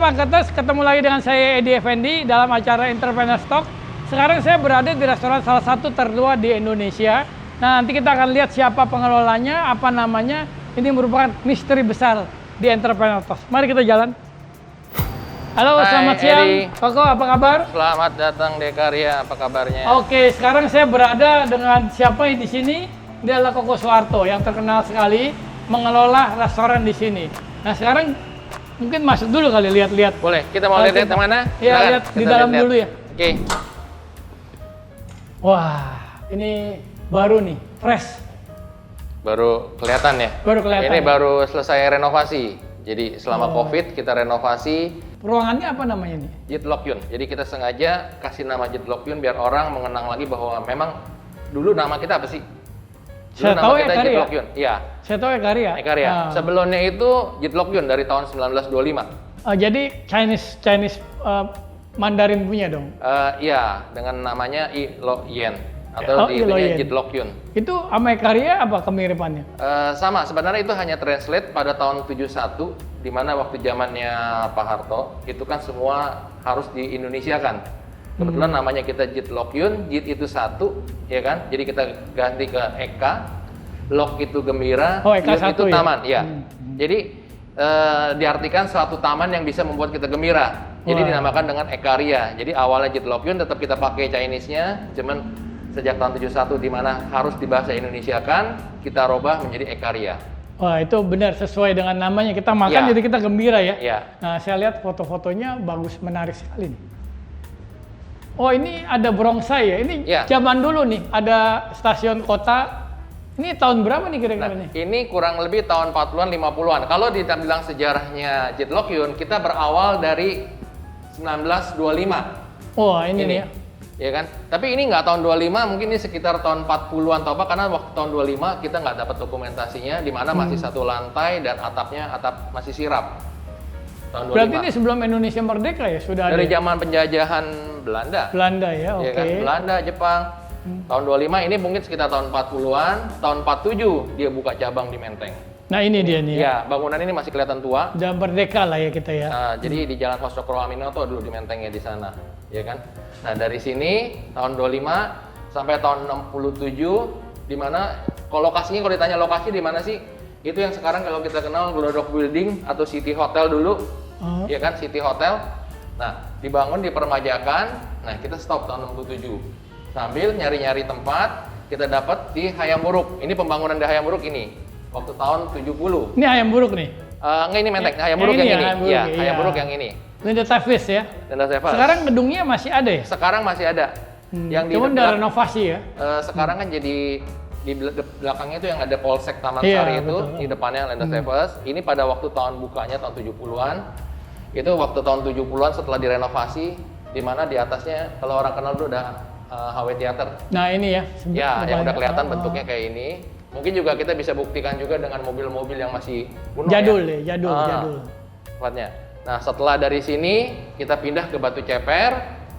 Marketers, ketemu lagi dengan saya Edi Effendi dalam acara Entrepreneur Talk. Sekarang saya berada di restoran salah satu tertua di Indonesia. Nah, nanti kita akan lihat siapa pengelolanya, apa namanya. Ini merupakan misteri besar di Entrepreneur Talk. Mari kita jalan. Halo, selamat siang. Edi. Koko, apa kabar? Selamat datang Dekarya, apa kabarnya? Oke, sekarang saya berada dengan siapa di sini? Dia adalah Koko Suharto yang terkenal sekali mengelola restoran di sini. Nah, sekarang mungkin masuk dulu kali, lihat-lihat. Boleh, kita mau lihat kemana? Iya, lihat di dalam dulu ya. Oke. Wah, ini baru nih, fresh. Baru kelihatan ya? Baru kelihatan. Ini baru selesai renovasi. Jadi selama COVID kita renovasi. Ruangannya apa namanya nih? Jitlokyun. Jadi kita sengaja kasih nama Jitlokyun biar orang mengenang lagi bahwa memang dulu nama kita apa sih? Dulu Saya tahu kita Ekaria. Jitlokyun. Iya. Saya tahu Ekaria. Ekaria. Sebelumnya itu Jitlokyun dari tahun 1925. Jadi Chinese Mandarin punya dong. Iya, dengan namanya I Lo Yen atau I Lo Yen. Jitlokyun. Itu sama Ekaria apa kemiripannya? Sama, sebenarnya itu hanya translate pada tahun 71, di mana waktu zamannya Pak Harto, itu kan semua harus di Indonesia kan. Kebetulan namanya kita Jitlokyun, Jit itu satu, ya kan? Jadi kita ganti ke Eka, Lok itu gembira, Eka Yun satu itu ya? taman, ya. Jadi diartikan suatu taman yang bisa membuat kita gembira. Jadi Wah. dinamakan dengan Ekaria. Jadi awalnya Jitlokyun tetap kita pakai Chinese-nya, cuman sejak tahun 71 di mana harus di bahasa Indonesia kan, kita robah menjadi Ekaria. Wah, itu benar sesuai dengan namanya. Kita makan Ya. jadi kita gembira ya. Ya. Nah, saya lihat foto-fotonya bagus, menarik sekali nih. Oh, ini ada barongsai ya. Ini Ya. zaman dulu nih, ada stasiun kota. Ini tahun berapa nih kira-kira nih? Ini kurang lebih tahun 40-an, 50-an. Kalau dibilang sejarahnya Jitlokyun, kita berawal dari 1925. Wah, ini nih ya. Ya kan? Tapi ini nggak tahun 25, mungkin ini sekitar tahun 40-an atau apa, karena waktu tahun 25 kita nggak dapat dokumentasinya, di mana masih satu lantai dan atapnya atap masih sirap. Tahun 25. Berarti ini sebelum Indonesia merdeka ya sudah Dari ada. zaman penjajahan Belanda. Belanda ya, oke. Ya kan? Belanda, Jepang. Tahun 25 ini mungkin sekitar tahun 40-an, tahun 47 dia buka cabang di Menteng. Nah, ini dia nih ya. Ya, bangunan ini masih kelihatan tua. Udah merdeka lah ya kita ya. Nah, jadi di Jalan Hosokro Aminoto dulu di Mentengnya di sana, ya kan? Nah, dari sini tahun 25 sampai tahun 67, di mana lokasinya, kalau ditanya lokasi di mana sih? Itu yang sekarang kalau kita kenal Glodok Building atau City Hotel dulu, Oh. ya kan? City Hotel. Nah, dibangun, dipermajakan. Nah, kita stop tahun 67. Sambil nyari-nyari tempat, kita dapat di Hayam Buruk. Ini pembangunan di Hayam Buruk ini waktu tahun 70. Ini ayam buruk nih. Enggak, ini Menteng. Hayam Buruk yang yang ini ini. ya, Hayam Buruk, Iya, iya. Hayam Buruk yang ini. Linda Tavis ya. Tenda Seva. Sekarang gedungnya masih ada ya? Sekarang masih ada. Yang di Cuman udah belak- renovasi ya. sekarang kan jadi di belakangnya itu yang ada Polsek Taman Iya, Sari itu, betul. di depannya Lenda Tevas. Ini pada waktu tahun bukanya tahun 70-an. Itu waktu tahun 70-an setelah direnovasi, di mana di atasnya kalau orang kenal dulu udah HW Theater. Nah, ini ya. Ya, yang udah kelihatan Oh. bentuknya kayak ini. Mungkin juga kita bisa buktikan juga dengan mobil-mobil yang masih kuno Jadul ya. ya, jadul. Tempatnya. Nah, setelah dari sini kita pindah ke Batu Ceper,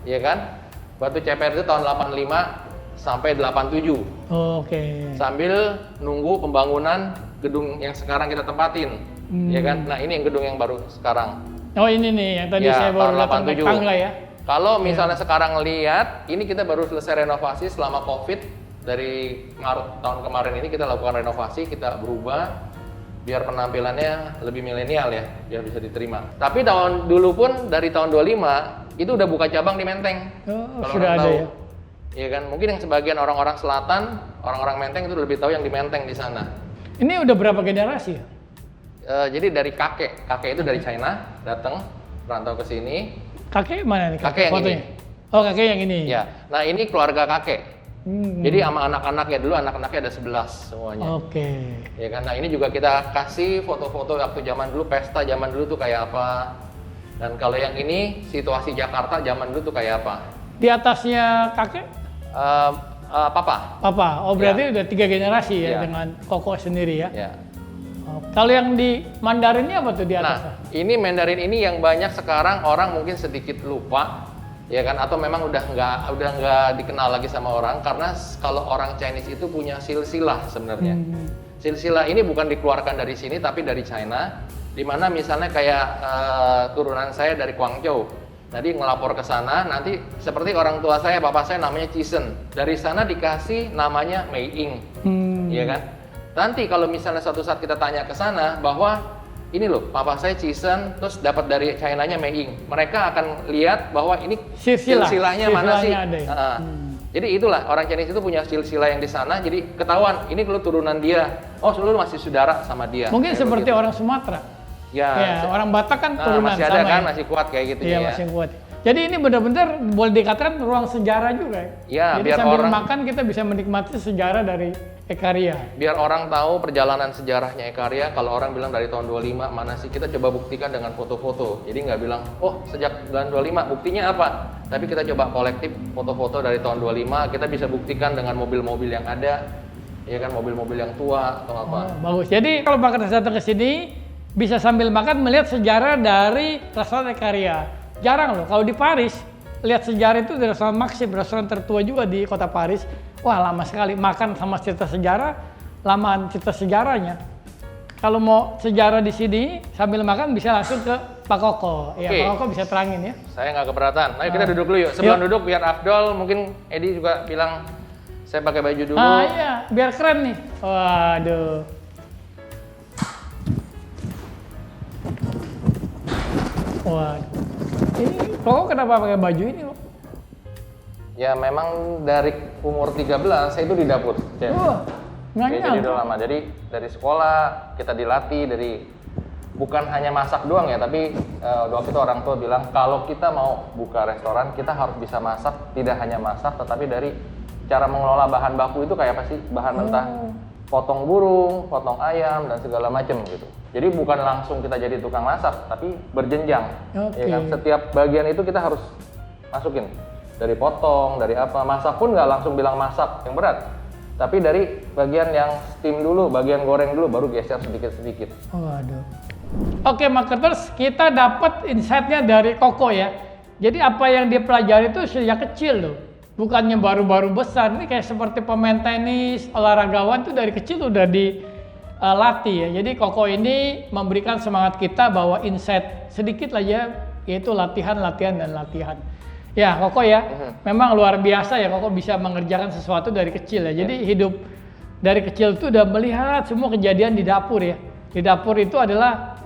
ya kan? Batu Ceper itu tahun 85 sampai 87. Oke. Sambil nunggu pembangunan gedung yang sekarang kita tempatin, ya kan? Nah, ini yang gedung yang baru sekarang. Oh, ini nih yang tadi Ya, saya baru tahun datang naik 87. tangga ya. Kalau misalnya sekarang lihat, ini kita baru selesai renovasi selama COVID. Dari Maret tahun kemarin ini kita lakukan renovasi, kita berubah biar penampilannya lebih milenial ya, biar bisa diterima. Tapi tahun dulu pun dari tahun 25 itu udah buka cabang di Menteng. Oh, Kalau sudah orang ada tahu. ya. Iya kan, mungkin yang sebagian orang-orang selatan, orang-orang Menteng itu lebih tahu yang di Menteng di sana. Ini udah berapa generasi ya? Jadi dari kakek itu dari China datang rantau ke sini. Kakek mana nih? Kakek yang fotonya? Oh, kakek yang ini. Ya, nah ini keluarga kakek. Hmm. Jadi sama anak-anaknya dulu, anak-anaknya ada 11 semuanya. Oke. Ya kan, nah ini juga kita kasih foto-foto waktu zaman dulu, pesta zaman dulu tuh kayak apa. Dan kalau yang ini situasi Jakarta zaman dulu tuh kayak apa. Di atasnya kakek? Papa. Papa. Oh, berarti udah 3 generasi ya, Ya. dengan Koko sendiri ya. Ya. Oh, kalau yang di Mandarin ini apa tuh di atas? Nah, ini Mandarin ini yang banyak sekarang orang mungkin sedikit lupa, ya kan? Atau memang udah nggak dikenal lagi sama orang, karena kalau orang Chinese itu punya silsilah sebenarnya. Silsilah ini bukan dikeluarkan dari sini tapi dari China. Dimana misalnya kayak turunan saya dari Guangzhou, nanti ngelapor ke sana, nanti seperti orang tua saya, bapak saya namanya Cisen, dari sana dikasih namanya Mei Ying, iya kan? Nanti kalau misalnya suatu saat kita tanya ke sana bahwa ini loh, papa saya Cisen, terus dapat dari China-nya Mei Ying, mereka akan lihat bahwa ini silsilahnya mana sih? Jadi itulah orang Chinese itu punya silsilah yang di sana, jadi ketahuan ini kalau turunan dia, oh lu masih saudara sama dia. Mungkin seperti begitu. Orang Sumatera. Ya, orang Batak kan turunan masih ada sama kan, ya? masih kuat kayak gitu. Iya, masih kuat. Jadi ini benar-benar boleh dikatakan ruang sejarah juga. Ya, jadi biar sambil orang makan kita bisa menikmati sejarah dari Ekaria. Biar orang tahu perjalanan sejarahnya Ekaria. Kalau orang bilang dari tahun 25 mana sih, kita coba buktikan dengan foto-foto. Jadi nggak bilang, oh sejak bulan 25, buktinya apa? Tapi kita coba kolektif foto-foto dari tahun 25, kita bisa buktikan dengan mobil-mobil yang ada, ya kan, mobil-mobil yang tua atau apa. Bagus. Jadi kalau makan datang ke sini bisa sambil makan melihat sejarah dari restoran Ekaria. Jarang loh kalau di Paris lihat sejarah itu dari restoran Maxim, restoran tertua juga di kota Paris. Wah lama sekali makan sama cerita sejarah, lamaan cerita sejarahnya. Kalau mau sejarah di sini sambil makan bisa langsung ke Pak Koko. Ya, Pak Koko bisa terangin ya. Saya nggak keberatan. Ayo kita duduk dulu yuk. Sebelum duduk biar Afdol, mungkin Edi juga bilang saya pakai baju dulu. Iya, biar keren nih. Waduh. Waduh. Ini Koko kenapa pakai baju ini, Kok? Ya memang dari umur 13 saya itu di dapur. Jadi udah lama. Jadi dari sekolah kita dilatih dari bukan hanya masak doang ya, tapi waktu itu orang tua bilang kalau kita mau buka restoran kita harus bisa masak, tidak hanya masak tetapi dari cara mengelola bahan baku itu kayak apa sih, bahan mentah, potong burung, potong ayam dan segala macam gitu. Jadi bukan langsung kita jadi tukang masak, tapi berjenjang. Ya kan? Setiap bagian itu kita harus masukin. Dari potong, dari apa, masak pun nggak langsung bilang masak yang berat, tapi dari bagian yang steam dulu, bagian goreng dulu, baru geser sedikit-sedikit. Waduh. Oke, marketers, kita dapat insight-nya dari Koko ya. Jadi apa yang dia pelajari itu sejak kecil loh, bukannya baru-baru besar. Ini kayak seperti pemain tenis, olahragawan tuh dari kecil udah dilatih ya. Jadi Koko ini memberikan semangat kita bahwa insight sedikit aja, yaitu latihan, dan latihan. Ya, Koko ya, memang luar biasa ya, Koko bisa mengerjakan sesuatu dari kecil ya. Jadi hidup dari kecil itu udah melihat semua kejadian di dapur ya. Di dapur itu adalah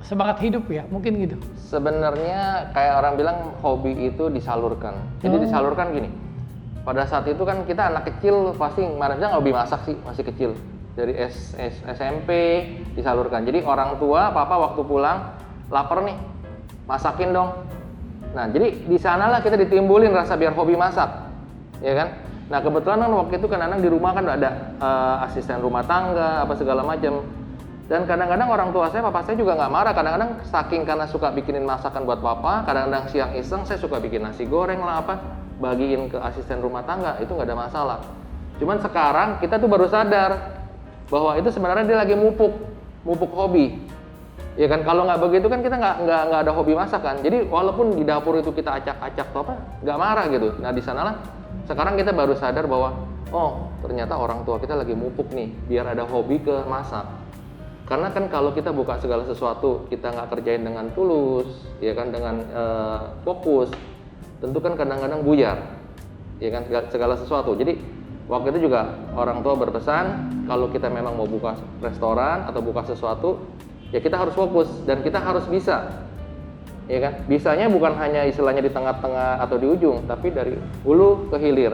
semangat hidup ya, mungkin gitu. Sebenarnya kayak orang bilang hobi itu disalurkan. Jadi disalurkan gini, pada saat itu kan kita anak kecil pasti mana bisa nggak hobi masak sih, masih kecil. Dari SMP disalurkan. Jadi orang tua, papa waktu pulang, lapar nih, masakin dong. Nah, jadi di sanalah kita ditimbulin rasa biar hobi masak, ya kan? Nah, kebetulan kan waktu itu kan anak di rumah kan ada asisten rumah tangga, apa segala macam. Dan kadang-kadang orang tua saya, papa saya juga nggak marah. Kadang-kadang saking karena suka bikinin masakan buat papa, kadang-kadang siang iseng saya suka bikin nasi goreng lah apa, bagiin ke asisten rumah tangga, itu nggak ada masalah. Cuman sekarang kita tuh baru sadar bahwa itu sebenarnya dia lagi mupuk hobi. Ya kan, kalau nggak begitu kan kita nggak ada hobi masak kan. Jadi walaupun di dapur itu kita acak-acak atau apa, nggak marah gitu. Nah di sanalah sekarang kita baru sadar bahwa oh ternyata orang tua kita lagi mupuk nih biar ada hobi ke masak. Karena kan kalau kita buka segala sesuatu kita nggak kerjain dengan tulus, ya kan, dengan fokus, tentu kan kadang-kadang buyar, ya kan, segala sesuatu. Jadi waktu itu juga orang tua berpesan kalau kita memang mau buka restoran atau buka sesuatu, ya kita harus fokus dan kita harus bisa, ya kan. Bisanya bukan hanya istilahnya di tengah-tengah atau di ujung, tapi dari hulu ke hilir,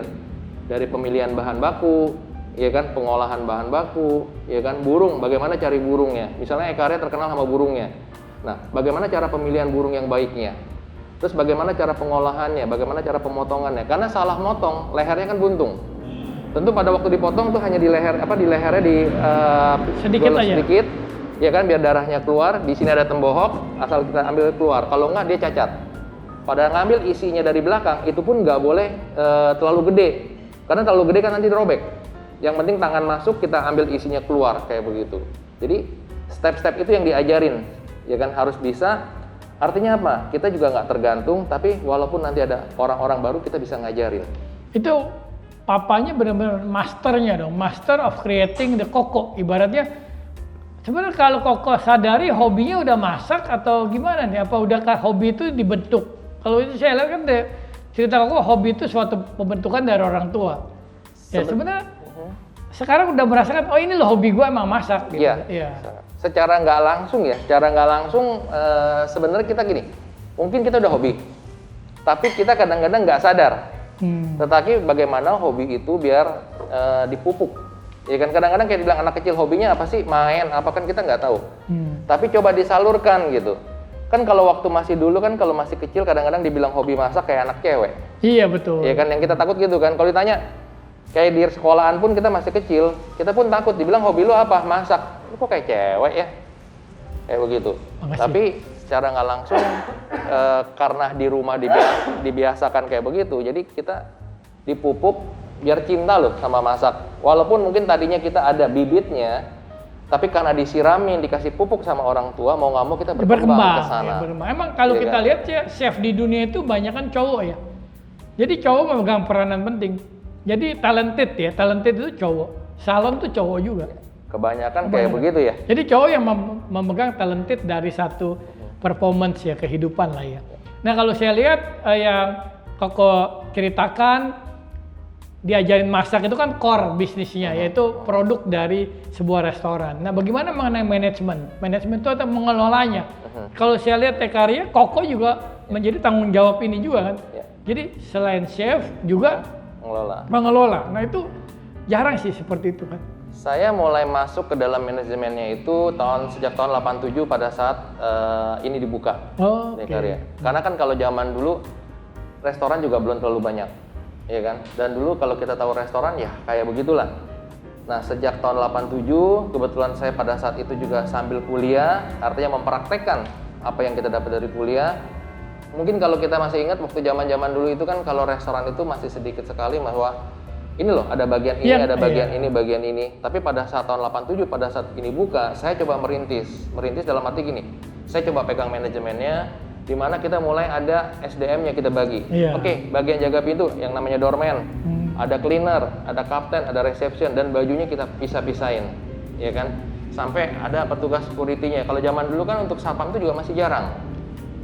dari pemilihan bahan baku, ya kan, pengolahan bahan baku, ya kan, burung, bagaimana cari burungnya. Misalnya Ekaria terkenal sama burungnya. Nah, bagaimana cara pemilihan burung yang baiknya? Terus bagaimana cara pengolahannya, bagaimana cara pemotongannya? Karena salah motong, lehernya kan buntung. Tentu pada waktu dipotong tuh hanya di leher, di lehernya sedikit aja. Sedikit, ya kan, biar darahnya keluar. Di sini ada tembohok, asal kita ambil keluar. Kalau enggak dia cacat. Pada ngambil isinya dari belakang itu pun nggak boleh terlalu gede, karena terlalu gede kan nanti dirobek. Yang penting tangan masuk, kita ambil isinya keluar kayak begitu. Jadi step-step itu yang diajarin, ya kan, harus bisa. Artinya apa? Kita juga nggak tergantung, tapi walaupun nanti ada orang-orang baru kita bisa ngajarin. Itu papanya benar-benar masternya dong, master of creating the Koko. Ibaratnya Sebenarnya kalau Koko sadari hobinya udah masak atau gimana nih? Apa udahkah hobi itu dibentuk? Kalau itu saya lihat kan cerita Koko, hobi itu suatu pembentukan dari orang tua. Ya sebenarnya sekarang udah merasakan, oh ini loh hobi gue emang masak. Gitu. Iya. Secara nggak langsung sebenarnya kita gini, mungkin kita udah hobi, tapi kita kadang-kadang nggak sadar. Tetapi bagaimana hobi itu biar dipupuk. Ya kan kadang-kadang kayak dibilang anak kecil hobinya apa sih, main apa, kan kita nggak tahu. Tapi coba disalurkan gitu. Kan kalau waktu masih dulu kan, kalau masih kecil kadang-kadang dibilang hobi masak kayak anak cewek. Iya betul. Iya kan, yang kita takut gitu kan. Kalau ditanya kayak di sekolahan pun kita masih kecil, kita pun takut dibilang hobi lu apa, masak. Lu kok kayak cewek ya? Kayak begitu. Makasih. Tapi secara nggak langsung karena di rumah dibiasakan kayak begitu, jadi kita dipupuk biar cinta loh sama masak. Walaupun mungkin tadinya kita ada bibitnya, tapi karena disiramin, dikasih pupuk sama orang tua, mau nggak mau kita berkembang ke sana. Ya, emang kalau kita lihat ya, chef di dunia itu banyak kan cowok ya. Jadi cowok memegang peranan penting. Jadi talented itu cowok. Salon tuh cowok juga. Kebanyakan kayak begitu ya. Jadi cowok yang memegang talented dari satu performance ya, kehidupan lah ya. Nah kalau saya lihat yang Koko ceritakan, diajarin masak itu kan core bisnisnya, yaitu produk dari sebuah restoran. Nah, bagaimana mengenai manajemen? Manajemen itu atau mengelolanya. Kalau saya lihat Ekaria, Koko juga menjadi tanggung jawab ini juga kan. Jadi selain chef juga mengelola. Nah itu jarang sih seperti itu kan. Saya mulai masuk ke dalam manajemennya itu sejak tahun 87 pada saat ini dibuka. Ekaria. Karena kan kalau zaman dulu restoran juga belum terlalu banyak. Iya kan? Dan dulu kalau kita tahu restoran ya kayak begitulah. Nah sejak tahun 87 kebetulan saya pada saat itu juga sambil kuliah, artinya mempraktekkan apa yang kita dapat dari kuliah. Mungkin kalau kita masih ingat waktu zaman dulu itu kan kalau restoran itu masih sedikit sekali bahwa ini loh ada bagian ini, ada bagian ini, bagian ini. Tapi pada saat tahun 87 pada saat ini buka, saya coba merintis dalam arti gini. Saya coba pegang manajemennya, di mana kita mulai ada SDM-nya kita bagi. Oke, bagian jaga pintu yang namanya doorman, ada cleaner, ada kapten, ada reception, dan bajunya kita pisah-pisahin, ya kan? Sampai ada petugas security-nya. Kalau zaman dulu kan untuk satpam itu juga masih jarang.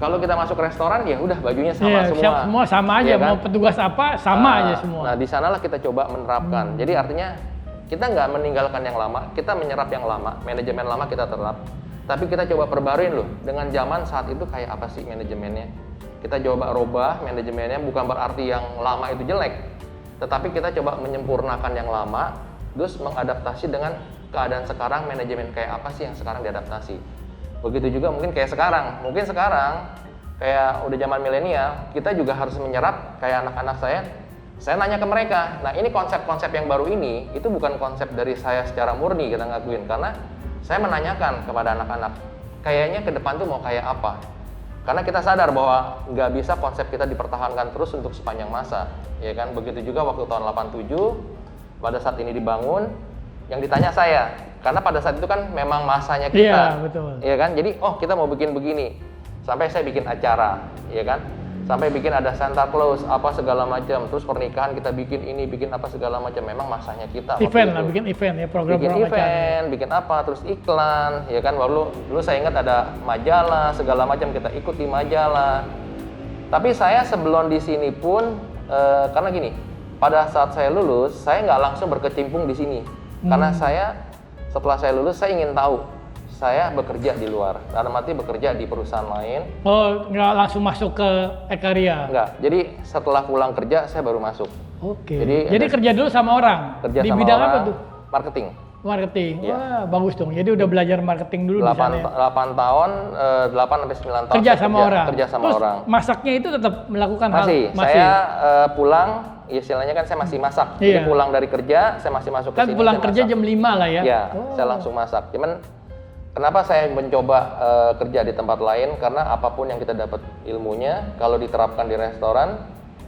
Kalau kita masuk restoran ya udah bajunya sama semua. Semua sama aja, kan? Mau petugas apa sama aja semua. Nah di sanalah kita coba menerapkan. Jadi artinya kita nggak meninggalkan yang lama, kita menyerap yang lama, manajemen lama kita terap. Tapi kita coba perbaruin loh, dengan zaman saat itu kayak apa sih manajemennya. Kita coba rubah manajemennya, bukan berarti yang lama itu jelek. Tetapi kita coba menyempurnakan yang lama, terus mengadaptasi dengan keadaan sekarang, manajemen kayak apa sih yang sekarang diadaptasi. Begitu juga mungkin kayak sekarang. Mungkin sekarang, kayak udah zaman milenial, kita juga harus menyerap kayak anak-anak saya. Saya nanya ke mereka, nah ini konsep-konsep yang baru ini, itu bukan konsep dari saya secara murni kita ngakuin. Karena saya menanyakan kepada anak-anak, kayaknya ke depan tuh mau kayak apa? Karena kita sadar bahwa nggak bisa konsep kita dipertahankan terus untuk sepanjang masa, ya kan? Begitu juga waktu tahun 87, pada saat ini dibangun, yang ditanya saya, karena pada saat itu kan memang masanya kita, ya kan? Jadi, oh kita mau bikin begini, sampai saya bikin acara, ya kan? Sampai bikin ada Santa Claus apa segala macam, terus pernikahan kita bikin ini, bikin apa segala macam, memang masanya kita. Event lah, bikin event ya, program bikin event, bikin apa, terus iklan, ya kan. Dulu saya ingat ada majalah segala macam, kita ikut di majalah. Tapi saya sebelum di sini pun karena gini, pada saat saya lulus, saya nggak langsung berkecimpung di sini, karena setelah saya lulus saya ingin tahu. Saya bekerja di luar, dalam arti bekerja di perusahaan lain. Oh, nggak langsung masuk ke Ekaria? Nggak, jadi setelah pulang kerja saya baru masuk. Oke. Jadi kerja dulu sama orang? Kerja di sama bidang orang, apa tuh? Marketing. Ya. Wah, bagus dong. Jadi udah belajar marketing dulu di sana. 8 tahun, 8 sampai 9 tahun kerja sama orang. Terus, orang. Masaknya itu tetap melakukan masih. Saya pulang, istilahnya kan saya masih masak. Jadi pulang dari kerja, saya masih masuk ke sini. Kan pulang kerja jam 5 lah ya? Iya, saya langsung masak. Cuman kenapa saya mencoba kerja di tempat lain? Karena apapun yang kita dapat ilmunya, kalau diterapkan di restoran,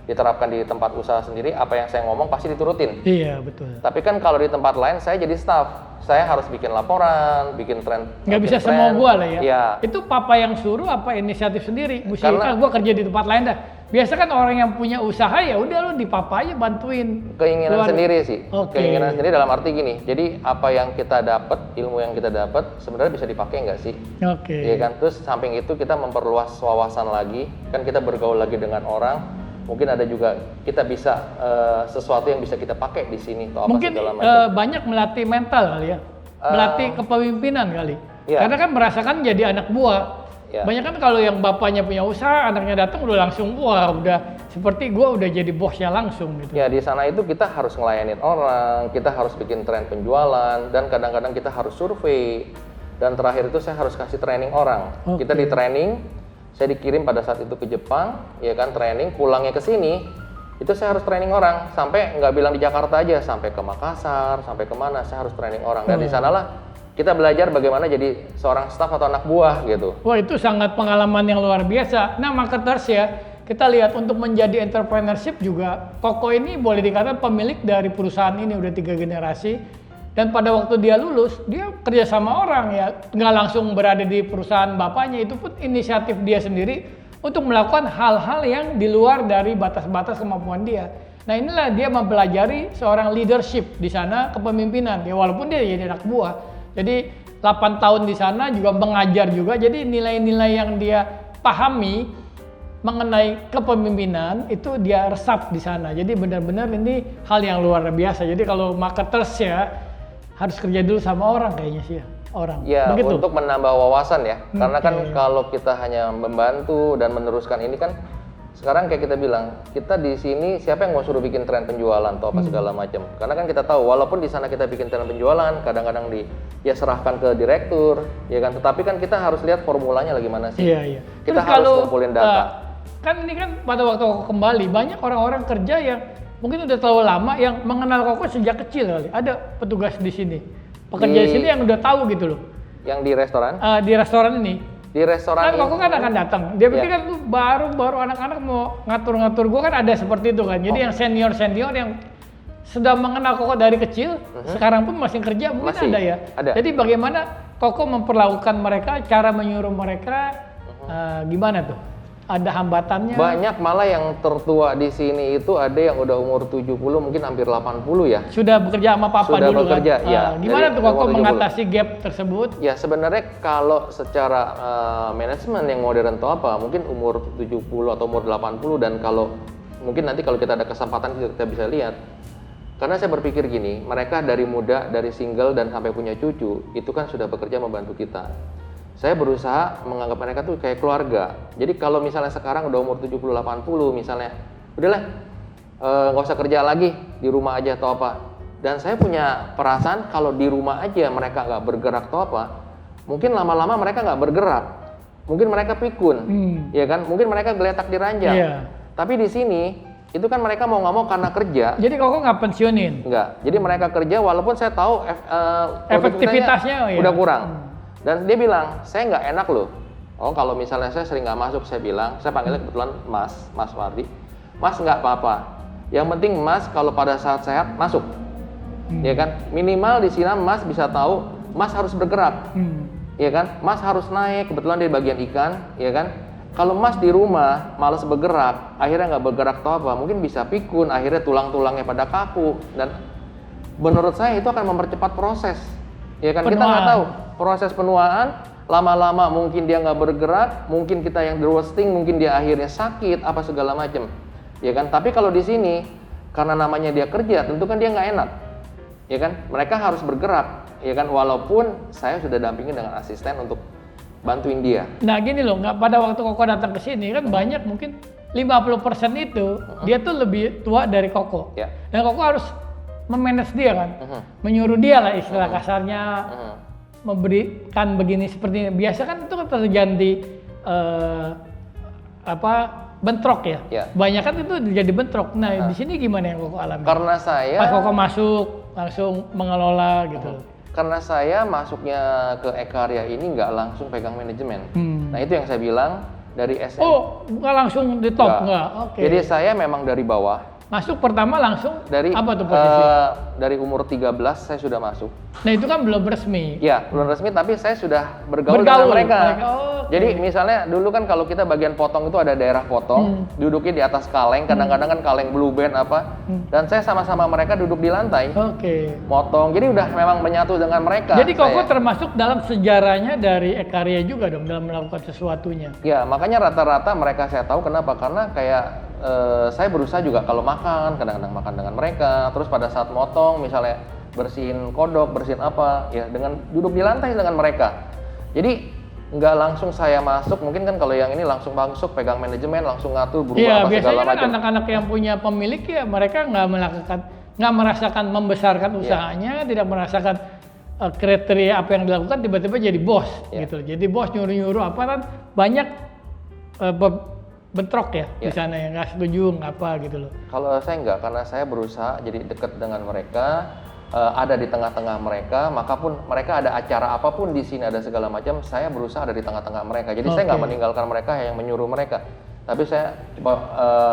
diterapkan di tempat usaha sendiri, apa yang saya ngomong pasti diturutin. Iya, betul. Tapi kan kalau di tempat lain, saya jadi staff. Saya harus bikin laporan, bikin tren. Nggak bisa semua gua lah ya? Iya. Itu papa yang suruh apa inisiatif sendiri? Karena gua kerja di tempat lain dah. Biasa kan orang yang punya usaha ya udah lu di papa aja bantuin. Keinginan sendiri sih. Oke. Keinginan sendiri dalam arti gini. Jadi apa yang kita dapat, ilmu yang kita dapat sebenarnya bisa dipakai nggak sih? Oke. Iya kan. Terus samping itu kita memperluas wawasan lagi. Kan kita bergaul lagi dengan orang. Mungkin ada juga kita bisa sesuatu yang bisa kita pakai di sini atau apa Mungkin segala macam. banyak melatih mental kali ya. Melatih kepemimpinan kali. Iya. Karena kan merasakan jadi anak buah. Ya. Banyak kan kalau yang bapaknya punya usaha, anaknya datang udah langsung wah udah seperti gua udah jadi bosnya langsung gitu. Ya di sana itu kita harus ngelayanin orang, kita harus bikin tren penjualan, dan kadang-kadang kita harus survei. Dan terakhir itu saya harus kasih training orang. Oke. Kita di training, saya dikirim pada saat itu ke Jepang, ya kan training, pulangnya ke sini, itu saya harus training orang. Sampai nggak bilang di Jakarta aja, sampai ke Makassar, sampai kemana, saya harus training orang. Dan di sanalah kita belajar bagaimana jadi seorang staf atau anak buah gitu. Wah itu sangat pengalaman yang luar biasa. Nah marketers ya, kita lihat untuk menjadi entrepreneurship juga, Koko ini boleh dikatakan pemilik dari perusahaan ini udah 3 generasi. Dan pada waktu dia lulus, dia kerja sama orang ya, nggak langsung berada di perusahaan bapaknya, itu pun inisiatif dia sendiri untuk melakukan hal-hal yang di luar dari batas-batas kemampuan dia. Nah inilah dia mempelajari seorang leadership di sana, kepemimpinan. Ya walaupun dia jadi anak buah. Jadi 8 tahun di sana juga mengajar juga, jadi nilai-nilai yang dia pahami mengenai kepemimpinan itu dia resap di sana. Jadi benar-benar ini hal yang luar biasa. Jadi kalau marketers ya harus kerja dulu sama orang kayaknya sih ya, orang. Ya, begitu. untuk menambah wawasan ya. Karena kan Oke. kalau kita hanya membantu dan meneruskan ini kan sekarang kayak kita bilang, kita di sini siapa yang mau suruh bikin tren penjualan atau apa segala macam. Karena kan kita tahu walaupun di sana kita bikin tren penjualan, kadang-kadang ya serahkan ke direktur, ya kan. Tetapi kan kita harus lihat formulanya lagi mana sih. Iya, iya. Kita Terus harus kalau, kumpulin data. kan ini kan pada waktu Koko kembali, banyak orang-orang kerja yang mungkin udah terlalu lama yang mengenal Koko sejak kecil kali. Ada petugas di sini, pekerja di sini yang udah tahu gitu loh. Yang di restoran? Di restoran ini. Di restoran Kan Koko kan akan datang. Dia pikir Iya. kan lu baru anak-anak mau ngatur-ngatur gua kan ada seperti itu kan. Jadi yang senior-senior yang sudah mengenal Koko dari kecil, sekarang pun masih kerja mungkin Masih, ada ya. ada. Jadi bagaimana Koko memperlakukan mereka, cara menyuruh mereka gimana tuh? Ada hambatannya? Banyak malah yang tertua di sini itu ada yang udah umur 70 mungkin hampir 80 ya. Sudah bekerja sama papa Sudah dulu bekerja, kan? ya. Gimana Dari tuh Koko umur 70. mengatasi gap tersebut? Ya sebenarnya kalau secara manajemen yang modern atau apa mungkin umur 70 atau umur 80, dan kalau mungkin nanti kalau kita ada kesempatan kita bisa lihat. Karena saya berpikir gini, mereka dari muda, dari single dan sampai punya cucu itu kan sudah bekerja membantu kita. Saya berusaha menganggap mereka tuh kayak keluarga. Jadi kalau misalnya sekarang udah umur 70-80 misalnya, udahlah nggak usah kerja lagi, di rumah aja atau apa. Dan saya punya perasaan kalau di rumah aja mereka nggak bergerak atau apa, mungkin lama-lama mereka nggak bergerak. Mungkin mereka pikun, ya kan? Mungkin mereka geletak di ranjang. Iya. Tapi di sini itu kan mereka mau nggak mau karena kerja. Jadi Koko nggak pensiunin? Enggak. Jadi mereka kerja walaupun saya tahu Efektivitasnya, produktivitasnya udah kurang. Dan dia bilang, saya nggak enak loh. Oh kalau misalnya saya sering nggak masuk, saya bilang, saya panggilnya kebetulan Mas Wardi. Mas nggak apa-apa. Yang penting Mas kalau pada saat sehat masuk, ya kan? Minimal di sini Mas bisa tahu, Mas harus bergerak, ya kan? Mas harus naik. Kebetulan di bagian ikan, ya kan? Kalau Mas di rumah malas bergerak, akhirnya nggak bergerak atau apa, mungkin bisa pikun, akhirnya tulang-tulangnya pada kaku. Dan menurut saya itu akan mempercepat proses, ya kan? Kita nggak tahu proses penuaan, lama-lama mungkin dia nggak bergerak, mungkin kita yang di roasting, mungkin dia akhirnya sakit, apa segala macam, ya kan? Tapi kalau di sini, karena namanya dia kerja, tentu kan dia nggak enak, ya kan? Mereka harus bergerak, ya kan? Walaupun saya sudah dampingin dengan asisten untuk bantuin dia. Nah gini loh, nggak pada waktu Koko datang ke sini kan banyak mungkin 50% itu dia tuh lebih tua dari Koko. Ya. Dan Koko harus memanage dia kan, menyuruh dia lah istilah kasarnya, memberikan begini seperti ini. Biasa kan itu kan terjadi bentrok ya. Ya. Banyak kan itu jadi bentrok. Nah di sini gimana yang Koko alami? Karena saya Pas Koko masuk langsung mengelola gitu. Karena saya masuknya ke Ekarya ini nggak langsung pegang manajemen. Nah itu yang saya bilang dari SM. Oh, nggak langsung di top nggak? Oke. Jadi saya memang dari bawah, masuk pertama langsung Dari apa tuh posisi? Dari umur 13 saya sudah masuk. Nah itu kan belum resmi. Ya, belum resmi tapi saya sudah bergaul Bergaul. dengan mereka. Oh, oke. Jadi misalnya dulu kan kalau kita bagian potong itu ada daerah potong, duduknya di atas kaleng, kadang-kadang kan kaleng blue band apa. Dan saya sama-sama mereka duduk di lantai, Oke. motong. Jadi udah memang menyatu dengan mereka. Jadi Koko saya. termasuk dalam sejarahnya dari Ekaria juga dong dalam melakukan sesuatunya. Ya, makanya rata-rata mereka saya tahu kenapa? Karena kayak saya berusaha juga kalau makan, kadang-kadang makan dengan mereka. Terus pada saat motong, misalnya bersihin kodok, bersihin apa, ya dengan duduk di lantai dengan mereka. Jadi nggak langsung saya masuk, mungkin kan kalau yang ini langsung masuk, pegang manajemen, langsung ngatur, berubah Iya, apa segala biasanya kan macam. anak-anak yang punya pemilik ya mereka nggak merasakan membesarkan usahanya, tidak merasakan kriteria apa yang dilakukan, tiba-tiba jadi bos gitu. Jadi bos nyuruh-nyuruh apa kan banyak bentrok ya di sana yang nggak setuju apa gitu loh. Kalau saya nggak, karena saya berusaha jadi dekat dengan mereka, ada di tengah-tengah mereka, maka pun mereka ada acara apapun di sini ada segala macam, saya berusaha ada di tengah-tengah mereka. Jadi saya nggak meninggalkan mereka yang menyuruh mereka, tapi saya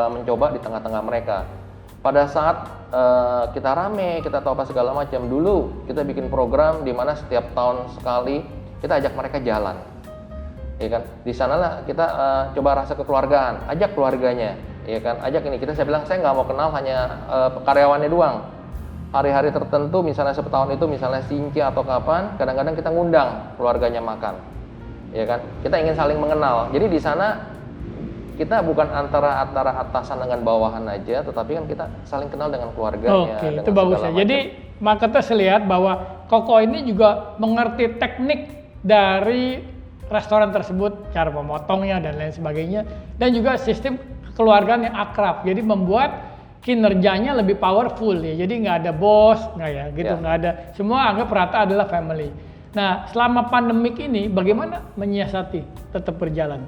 mencoba di tengah-tengah mereka. Pada saat kita rame, kita tahu apa segala macam, dulu kita bikin program di mana setiap tahun sekali kita ajak mereka jalan. Ya kan, di sanalah kita coba rasa kekeluargaan, ajak keluarganya, ya kan, ajak ini. Saya bilang saya nggak mau kenal hanya karyawannya doang. Hari-hari tertentu, misalnya setahun itu, misalnya Sinci atau kapan, kadang-kadang kita ngundang keluarganya makan, ya kan. Kita ingin saling mengenal. Jadi di sana kita bukan antara atasan dengan bawahan aja, tetapi kan kita saling kenal dengan keluarganya. Oke, itu bagus ya. Jadi marketers lihat bahwa Koko ini juga mengerti teknik dari restoran tersebut, cara memotongnya dan lain sebagainya, dan juga sistem kekeluargaan yang akrab. Jadi membuat kinerjanya lebih powerful ya. Jadi nggak ada bos, nggak ya, gitu, nggak ada. Semua anggap rata adalah family. Nah, selama pandemik ini bagaimana menyiasati tetap berjalan?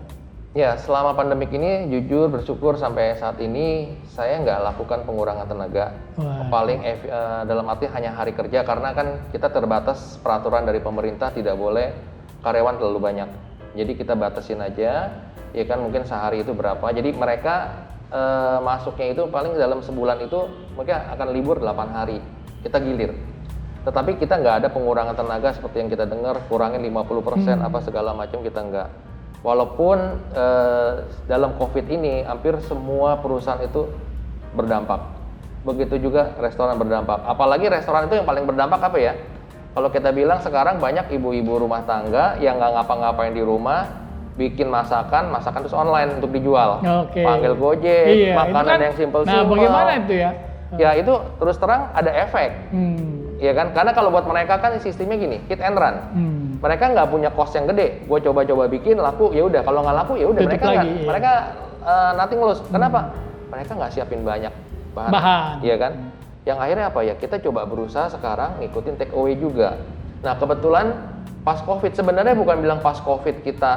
Ya, selama pandemik ini jujur bersyukur sampai saat ini saya nggak lakukan pengurangan tenaga. Paling dalam arti hanya hari kerja, karena kan kita terbatas peraturan dari pemerintah tidak boleh karyawan terlalu banyak. Jadi kita batasin aja, ya kan, mungkin sehari itu berapa. Jadi mereka masuknya itu paling dalam sebulan itu mereka akan libur 8 hari. Kita gilir. Tetapi kita nggak ada pengurangan tenaga seperti yang kita dengar, kurangin 50% apa segala macam, kita nggak. Walaupun dalam COVID ini hampir semua perusahaan itu berdampak. Begitu juga restoran berdampak. Apalagi restoran itu yang paling berdampak apa ya? Kalau kita bilang sekarang banyak ibu-ibu rumah tangga yang nggak ngapa-ngapain di rumah, bikin masakan terus online untuk dijual. Panggil Gojek, makanan yang simple-simple. Nah, bagaimana itu ya? Ya itu terus terang ada efek. Ya kan? Karena kalau buat mereka kan sistemnya gini, hit and run. Mereka nggak punya cost yang gede. Gue coba-coba bikin laku, ya udah. Kalau nggak laku ya udah, mereka nothing loss. Kenapa? Mereka nggak siapin banyak bahan. Iya kan? Yang akhirnya apa ya? Kita coba berusaha sekarang ngikutin take away juga. Nah, kebetulan pas COVID, sebenarnya bukan bilang pas COVID kita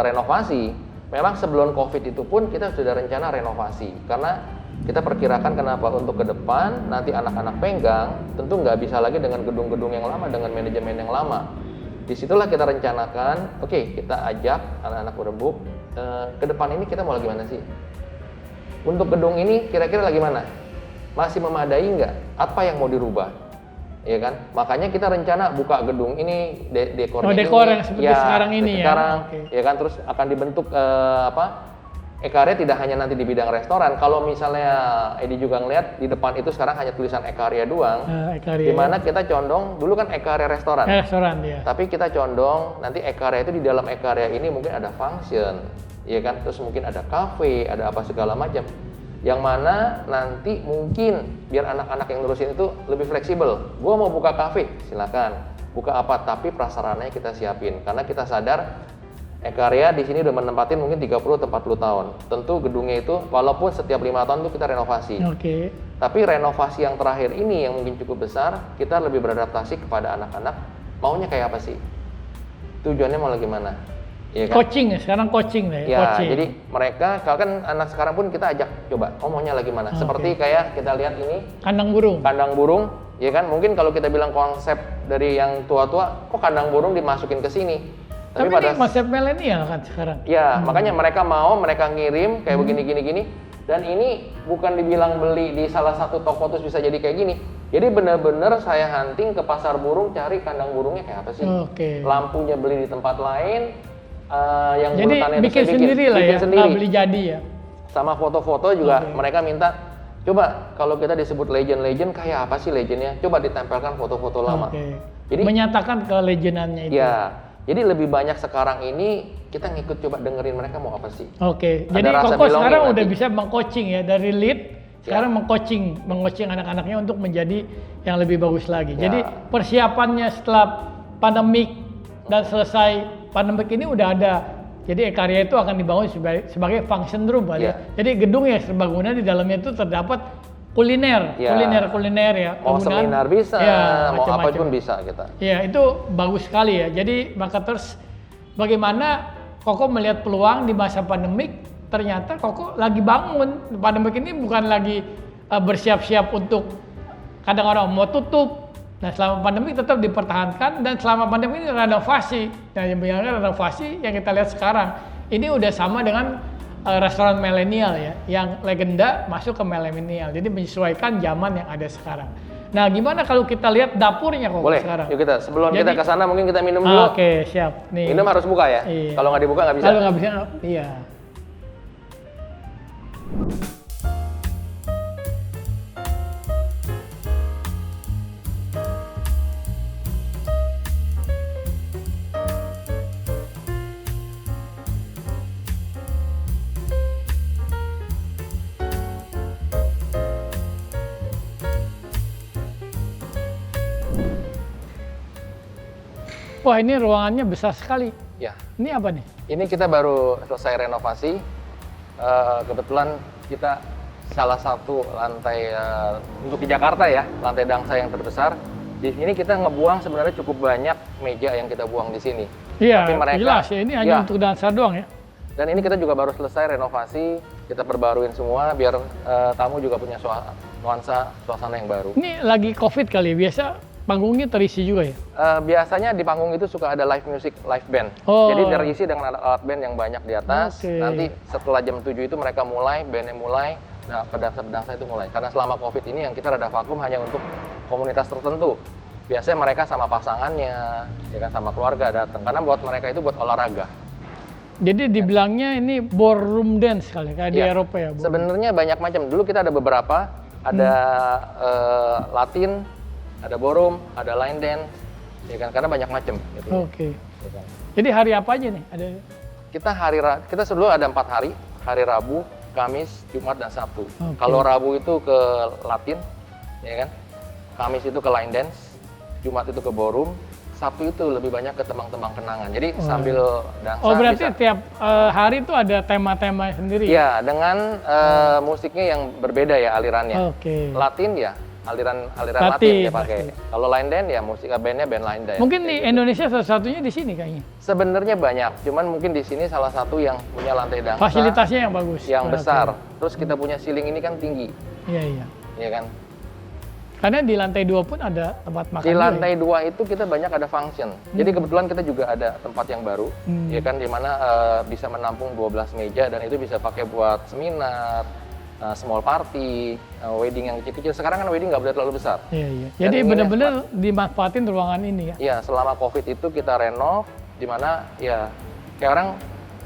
renovasi. Memang sebelum COVID itu pun kita sudah rencana renovasi. Karena kita perkirakan kenapa untuk ke depan nanti anak-anak pegang tentu nggak bisa lagi dengan gedung-gedung yang lama, dengan manajemen yang lama. Disitulah kita rencanakan, oke, kita ajak anak-anak berebut, ke depan ini kita mau lagi mana sih? Untuk gedung ini kira-kira lagi mana? Masih memadai nggak? Apa yang mau dirubah? Ya kan? Makanya kita rencana buka gedung ini, dekornya dekor ini, yang seperti sekarang ini sekarang, ya kan? Terus akan dibentuk Ekaria tidak hanya nanti di bidang restoran. Kalau misalnya Edi juga ngeliat di depan itu sekarang hanya tulisan Ekaria doang. Dimana kita condong, dulu kan Ekaria restoran. Restoran ya. Tapi kita condong nanti Ekaria itu di dalam Ekaria ini mungkin ada function, ya kan? Terus mungkin ada cafe, ada apa segala macam. Yang mana nanti mungkin biar anak-anak yang ngurusin itu lebih fleksibel. Gua mau buka cafe, silakan. Buka apa? Tapi prasarananya kita siapin. Karena kita sadar Ekaria di sini udah menempatin mungkin 30 atau 40 tahun. Tentu gedungnya itu walaupun setiap 5 tahun itu kita renovasi. Tapi renovasi yang terakhir ini yang mungkin cukup besar, kita lebih beradaptasi kepada anak-anak maunya kayak apa sih? Tujuannya mau lagi mana? Ya kan? Coaching ya, sekarang coaching lah ya. Ya, jadi mereka, kalau kan anak sekarang pun kita ajak coba, maunya lagi mana? Seperti kayak kita lihat ini kandang burung. Kandang burung, ya kan? Mungkin kalau kita bilang konsep dari yang tua-tua, kok kandang burung dimasukin ke sini? Tapi ini konsep milenial kan sekarang. Ya, makanya mereka mau, mereka ngirim kayak begini-gini. Dan ini bukan dibilang beli di salah satu toko terus bisa jadi kayak gini. Jadi bener-bener saya hunting ke pasar burung, cari kandang burungnya kayak apa sih. Lampunya beli di tempat lain, yang jadi urutannya bikin sendiri lah ya, nggak beli jadi ya. Sama foto-foto juga mereka minta, coba kalau kita disebut legend kayak apa sih legendnya? Coba ditempelkan foto-foto lama. Jadi menyatakan kelegendannya itu. Ya, jadi lebih banyak sekarang ini kita ngikut coba dengerin mereka mau apa sih. Jadi Koko sekarang udah bisa meng-coaching ya, dari lead sekarang meng-coaching anak-anaknya untuk menjadi yang lebih bagus lagi. Jadi persiapannya setelah pandemik dan selesai pandemik ini udah ada. Jadi Ekaria itu akan dibangun sebagai function room ya. Jadi gedung yang serbaguna di dalamnya itu terdapat kuliner ya. Mau seminar bisa, mau apa pun bisa kita. Ya, itu bagus sekali ya. Jadi marketers, bagaimana Koko melihat peluang di masa pandemik? Ternyata Koko lagi bangun. Pandemik ini bukan lagi bersiap-siap untuk kadang orang mau tutup. Nah, selama pandemi tetap dipertahankan, dan selama pandemi ini renovasi. Nah, yang renovasi yang kita lihat sekarang ini udah sama dengan restoran milenial ya, yang legenda masuk ke milenial. Jadi menyesuaikan zaman yang ada sekarang. Nah, gimana kalau kita lihat dapurnya Koko sekarang? Yuk kita, sebelum kita ke sana mungkin kita minum dulu. Oke, siap. Nih. Minum harus buka ya? Iya. Kalau nggak dibuka nggak bisa? Kalau nggak bisa, iya. Wah, ini ruangannya besar sekali. Ya. Ini apa nih? Ini kita baru selesai renovasi. Kebetulan kita salah satu lantai untuk di Jakarta ya, lantai Dangsa yang terbesar. Di sini kita ngebuang sebenarnya cukup banyak meja yang kita buang di sini. Iya, jelas ya. Ini hanya untuk Dangsa doang ya. Dan ini kita juga baru selesai renovasi, kita perbaruin semua biar tamu juga punya nuansa suasana yang baru. Ini lagi COVID kali, biasa panggungnya terisi juga ya? Biasanya di panggung itu suka ada live music, live band. Jadi terisi dengan alat band yang banyak di atas. Nanti setelah jam 7 itu mereka mulai, bandnya mulai, nah pedangsa itu mulai. Karena selama COVID ini yang kita rada vakum hanya untuk komunitas tertentu. Biasanya mereka sama pasangannya, ya kan, sama keluarga datang. Karena buat mereka itu buat olahraga. Jadi dibilangnya ini ballroom dance kali, kayak di Eropa ya? Sebenarnya banyak macam. Dulu kita ada beberapa, ada Latin, ada ballroom, ada line dance, ya kan, karena banyak macam. Gitu. Ya kan? Jadi hari apa aja nih? Kita sebelum ada 4 hari, hari Rabu, Kamis, Jumat, dan Sabtu. Kalau Rabu itu ke Latin, ya kan, Kamis itu ke line dance, Jumat itu ke ballroom, Sabtu itu lebih banyak ke tembang-tembang kenangan. Jadi sambil dansa. Berarti tiap hari itu ada tema-tema sendiri? Iya, dengan musiknya yang berbeda ya alirannya. Latin ya. Aliran Latin dia pakai. Kalau line dance ya musik bandnya band line dance. Mungkin di Indonesia salah satunya di sini kayaknya. Sebenarnya banyak, cuman mungkin di sini salah satu yang punya lantai dansa. Fasilitasnya yang bagus. Yang besar. Terus kita punya ceiling ini kan tinggi. Iya. Iya kan? Karena di lantai 2 pun ada tempat makan. Di lantai 2 itu kita banyak ada function. Jadi kebetulan kita juga ada tempat yang baru, ya kan, di mana bisa menampung 12 meja dan itu bisa pakai buat seminar, small party, wedding yang kecil-kecil. Sekarang kan wedding nggak boleh terlalu besar. Iya. Jadi benar-benar dimanfaatin ruangan ini ya? Iya, selama COVID itu kita renov, di mana ya kayak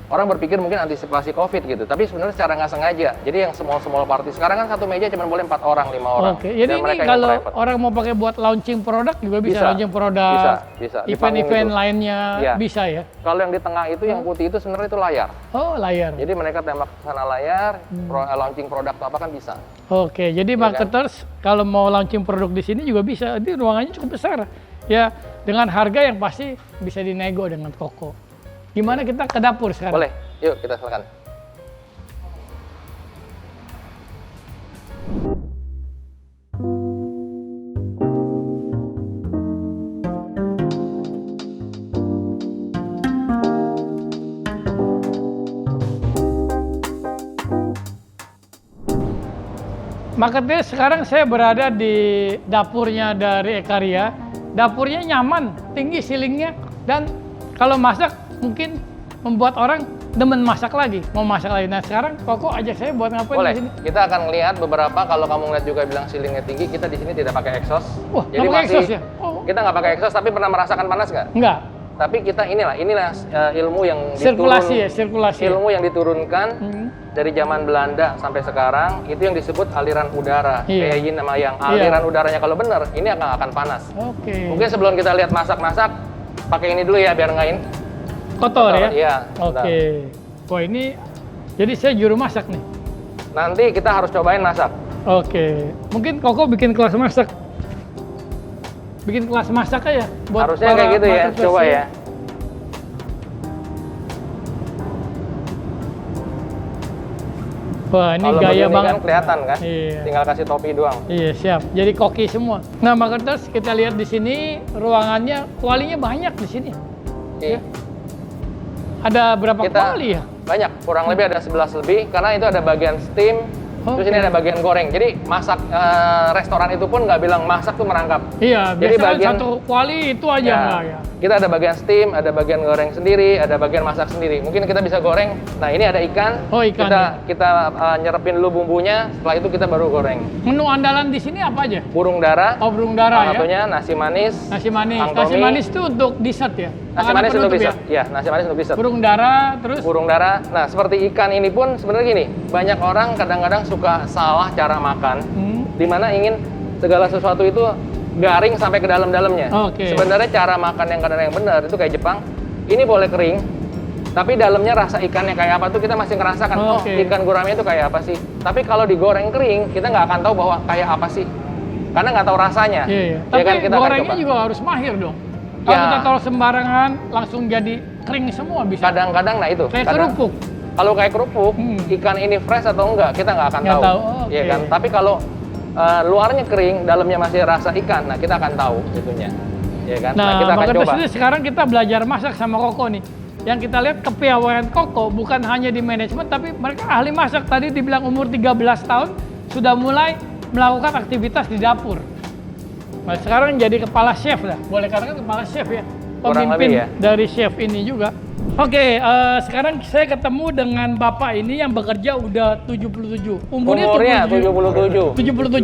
orang berpikir mungkin antisipasi COVID gitu, tapi sebenarnya secara nggak sengaja. Jadi yang small party sekarang kan satu meja cuma boleh 4 orang, 5 orang. Jadi ini kalau orang mau pakai buat launching produk juga bisa launching produk. Bisa. Event-event lainnya bisa ya. Kalau yang di tengah itu yang putih itu sebenarnya itu layar. Layar. Jadi mereka tembak ke sana layar, launching produk apa kan bisa. Jadi marketers kalau mau launching produk di sini juga bisa. Ini ruangannya cukup besar. Ya, dengan harga yang pasti bisa dinego dengan Koko. Gimana kita ke dapur sekarang? Boleh, yuk kita silakan. Marketnya sekarang saya berada di dapurnya dari Ekaria. Dapurnya nyaman, tinggi ceilingnya, dan kalau masak mungkin membuat orang demen masak lagi, mau masak lagi. Nah sekarang Koko ajak saya buat ngapain Boleh. di sini? Kita akan lihat beberapa, kalau kamu ngeliat juga bilang ceilingnya tinggi, kita di sini tidak pakai exhaust. Wah, Jadi nggak pakai masih exhaust ya? Oh. kita nggak pakai exhaust, tapi pernah merasakan panas nggak? Enggak, Tapi kita inilah ilmu yang sirkulasi ya, sirkulasi. ilmu yang diturunkan Hmm. dari zaman Belanda sampai sekarang, itu yang disebut aliran udara. Iya. Kayak nama yang Iya. aliran udaranya kalau benar, ini akan panas. Oke. Mungkin sebelum kita lihat masak-masak, pakai ini dulu ya biar ngain. Kotor ya? Iya. Oke. Wah ini, jadi saya juru masak nih. Nanti kita harus cobain masak. Oke. Mungkin Koko bikin kelas masak. Bikin kelas masak aja. Harusnya kayak gitu ya, coba ya. Wah ini Kalau gaya begini banget. kan kelihatan kan? Iya. Tinggal kasih topi doang. Iya siap. Jadi koki semua. Nah Marketers kita lihat di sini ruangannya kualinya banyak di sini. Iya. Ada berapa Kita- kuali ya? Banyak, kurang lebih ada 11 lebih karena itu ada bagian steam, terus Oke. ini ada bagian goreng. Jadi masak restoran itu pun nggak bilang masak tuh merangkap. Iya. Jadi Biasanya bagian- satu kuali itu aja enggak ya? Kita ada bagian steam, ada bagian goreng sendiri, ada bagian masak sendiri. Mungkin kita bisa goreng. Nah ini ada ikan. Oh, ikan, Kita nyerepin dulu bumbunya. Setelah itu kita baru goreng. Menu andalan di sini apa aja? Burung dara. Oh burung Salah dara ya? satunya nasi manis. Nasi manis. Tangtomi. Nasi manis itu untuk dessert ya? Nasi Makanan manis untuk penutup dessert. Ya, nasi manis untuk dessert. Burung dara terus? Burung dara. Nah, seperti ikan ini pun sebenarnya gini, banyak orang kadang-kadang suka salah cara makan, di mana ingin segala sesuatu itu garing sampai ke dalam-dalamnya. Oke. Sebenarnya cara makan yang kadang yang benar itu kayak Jepang. Ini boleh kering, tapi dalamnya rasa ikannya kayak apa tuh kita masih ngerasakan. Oh, Oke. ikan gurame itu kayak apa sih? Tapi kalau digoreng kering, kita nggak akan tahu bahwa kayak apa sih, karena nggak tahu rasanya. Iya, iya. Ya Tapi kan, kita akan gorengnya coba. juga harus mahir dong. Kalau Ya. kita taruh sembarangan langsung jadi kering semua bisa. Kadang-kadang, nah itu. Kayak kadang- kerupuk. Kalau kayak kerupuk, Hmm. ikan ini fresh atau enggak, kita nggak akan Nggak tahu. tahu, oh, Iya oke. kan? Tapi kalau luarnya kering, dalamnya masih rasa ikan, nah kita akan tahu itunya. Iya kan? Nah, kita akan maka coba. dari sini sekarang kita belajar masak sama Koko nih. Yang kita lihat kepiawaian Koko bukan hanya di manajemen, tapi mereka ahli masak. Tadi dibilang umur 13 tahun sudah mulai melakukan aktivitas di dapur. Nah, sekarang jadi kepala chef lah. Boleh katakan kepala chef ya. Kurang Pemimpin lebih ya. dari chef ini juga. Oke, sekarang saya ketemu dengan Bapak ini yang bekerja udah 77. Umurnya 77